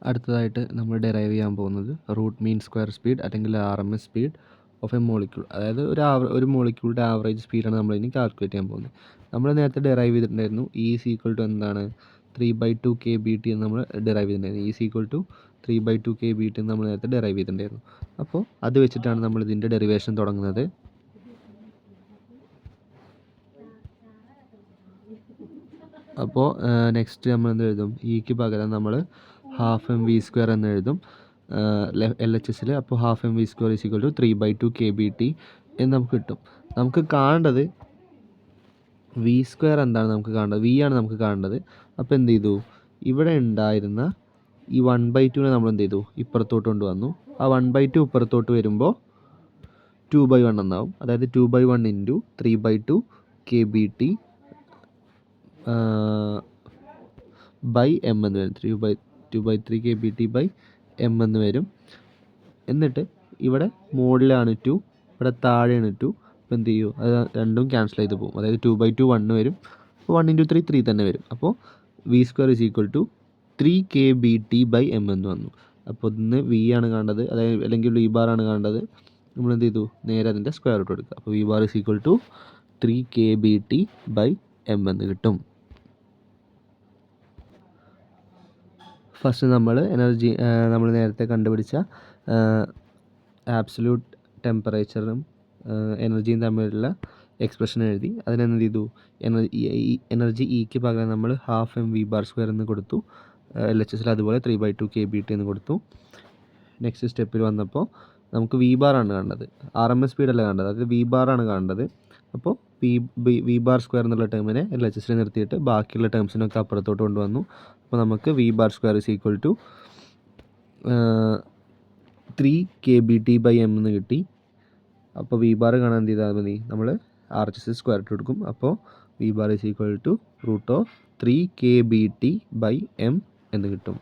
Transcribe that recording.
അടുത്തതായിട്ട് നമ്മൾ ഡെറൈവ് ചെയ്യാൻ പോകുന്നത് റൂട്ട് മീൻ സ്ക്വയർ സ്പീഡ് അല്ലെങ്കിൽ RMS speed of A molecule. അതായത് ഒരു മോളിക്യൂളിൻ്റെ ആവറേജ് സ്പീഡാണ് നമ്മളിനി കാൽക്കുലേറ്റ് ചെയ്യാൻ പോകുന്നത്. നമ്മൾ നേരത്തെ ഡെറൈവ് ചെയ്തിട്ടുണ്ടായിരുന്നു E= എന്താണ് 3/2 kBT എന്ന് നമ്മൾ ഡെറൈവ് ചെയ്തിട്ടുണ്ടായിരുന്നു. E= 3/2 kBT എന്ന് നമ്മൾ നേരത്തെ ഡെറൈവ് ചെയ്തിട്ടുണ്ടായിരുന്നു. അപ്പോൾ അത് വെച്ചിട്ടാണ് നമ്മൾ ഇതിൻ്റെ ഡെറിവേഷൻ തുടങ്ങുന്നത്. അപ്പോൾ നെക്സ്റ്റ് നമ്മൾ എന്ത് എഴുതും? ഇക്ക് പകരം നമ്മൾ ½mv² എന്ന് എഴുതും LHSൽ. അപ്പോൾ ½mv² = 3/2 kBT എന്ന് നമുക്ക് കിട്ടും. നമുക്ക് കാണേണ്ടത് v² എന്താണ് നമുക്ക് കാണേണ്ടത്? v ആണ് നമുക്ക് കാണേണ്ടത്. അപ്പോൾ എന്ത് ചെയ്തു? ഇവിടെ ഉണ്ടായിരുന്ന ഈ 1/2 നമ്മൾ എന്ത് ചെയ്തു? ഇപ്പുറത്തോട്ട് കൊണ്ടുവന്നു. ആ 1/2 ഇപ്പുറത്തോട്ട് വരുമ്പോൾ 2/1 എന്നാവും. അതായത് 2/1 × 3/2 kBT m എന്ന് വരും. 2/3 kBT/m എന്ന് വരും. എന്നിട്ട് ഇവിടെ മുകളിലാണ് 2, ഇവിടെ താഴെയാണ് 2. അപ്പോൾ എന്ത് ചെയ്യും? അത് രണ്ടും ക്യാൻസൽ ചെയ്ത് പോകും. അതായത് 2/2 1 വരും. അപ്പോൾ 1 × 3 3 തന്നെ വരും. അപ്പോൾ v² = 3 kBT/m എന്ന് വന്നു. അപ്പോൾ ഇന്ന് v ആണ് കാണേണ്ടത്, അതായത് അല്ലെങ്കിൽ v ആണ് കാണേണ്ടത്. നമ്മൾ എന്ത് ചെയ്തു? നേരെ അതിൻ്റെ സ്ക്വയർ റൂട്ട് എടുക്കുക. അപ്പോൾ v= 3 kBT/m എന്ന് കിട്ടും. ഫസ്റ്റ് നമ്മൾ നമ്മൾ നേരത്തെ കണ്ടുപിടിച്ച ആബ്സല്യൂട്ട് ടെമ്പറേച്ചറും എനർജിയും തമ്മിലുള്ള എക്സ്പ്രഷൻ എഴുതി. അതിനെന്ത് ചെയ്തു? എനർജി ഇക്ക് പകരം നമ്മൾ ½mv² എന്ന് കൊടുത്തു. LHSൽ അതുപോലെ 3/2 kBT എന്ന് കൊടുത്തു. നെക്സ്റ്റ് സ്റ്റെപ്പിൽ വന്നപ്പോൾ നമുക്ക് v ആണ് കാണേണ്ടത്, RMS സ്പീഡല്ല കാണേണ്ടത്, അതായത് v ആണ് കാണേണ്ടത്. അപ്പോൾ v² എന്നുള്ള ടേമിനെ LHSൽ നിർത്തിയിട്ട് ബാക്കിയുള്ള ടേംസിനൊക്കെ അപ്പുറത്തോട്ട് കൊണ്ടുവന്നു. അപ്പോൾ നമുക്ക് v² = 3 kBT/m എന്ന് കിട്ടി. അപ്പോൾ v കാണാൻ എന്ത് ചെയ്താൽ മതി? നമ്മൾ RHS സ്ക്വയർ റൂട്ട് എടുക്കും. അപ്പോൾ v = √3 kBT/m എന്ന് കിട്ടും.